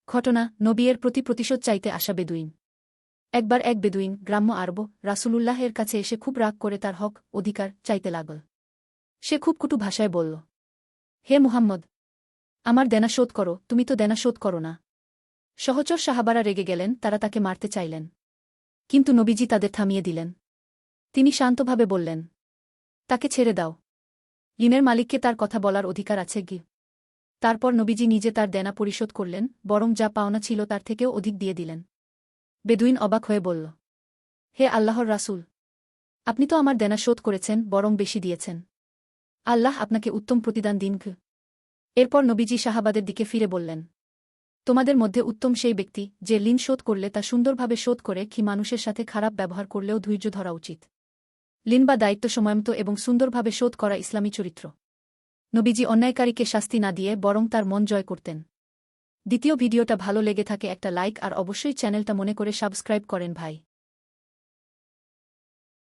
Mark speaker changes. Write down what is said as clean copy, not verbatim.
Speaker 1: ঘটনা, নবীর প্রতি প্রতিশোধ চাইতে আসা বেদুইন। একবার এক বেদুইন গ্রাম্য আরব রাসূলুল্লাহের কাছে এসে খুব রাগ করে তার হক অধিকার চাইতে লাগল। সে খুব কটু ভাষায় বলল, হে মুহাম্মদ, আমার দেনা শোধ করো, তুমি তো দেনা শোধ করো না। সহচর সাহাবারা রেগে গেলেন, তারা তাকে মারতে চাইলেন। কিন্তু নবীজি তাদের থামিয়ে দিলেন। তিনি শান্তভাবে বললেন, তাকে ছেড়ে দাও। ঋণের মালিককে তার কথা বলার অধিকার আছে কি? তারপর নবীজি নিজে তার দেনা পরিশোধ করলেন, বরং যা পাওনা ছিল তার থেকেও অধিক দিয়ে দিলেন। বেদুইন অবাক হয়ে বলল, হে আল্লাহর রাসূল, আপনি তো আমার দেনা শোধ করেছেন, বরং বেশি দিয়েছেন। আল্লাহ আপনাকে উত্তম প্রতিদান দিন। এরপর নবীজি সাহাবাদের দিকে ফিরে বললেন, তোমাদের মধ্যে উত্তম সেই ব্যক্তি যে ঋণ শোধ করলে তা সুন্দরভাবে শোধ করে, কি মানুষের সাথে খারাপ ব্যবহার করলেও ধৈর্য ধরা উচিত। ঋণ বা দায়িত্ব সময়মতো এবং সুন্দরভাবে শোধ করা ইসলামী চরিত্র। নবীজি অন্যায়কারীকে শাস্তি না দিয়ে বরং তার মন জয় করতেন। দ্বিতীয় ভিডিওটা ভালো লেগে থাকে একটা লাইক আর অবশ্যই চ্যানেলটা মনে করে সাবস্ক্রাইব করেন ভাই।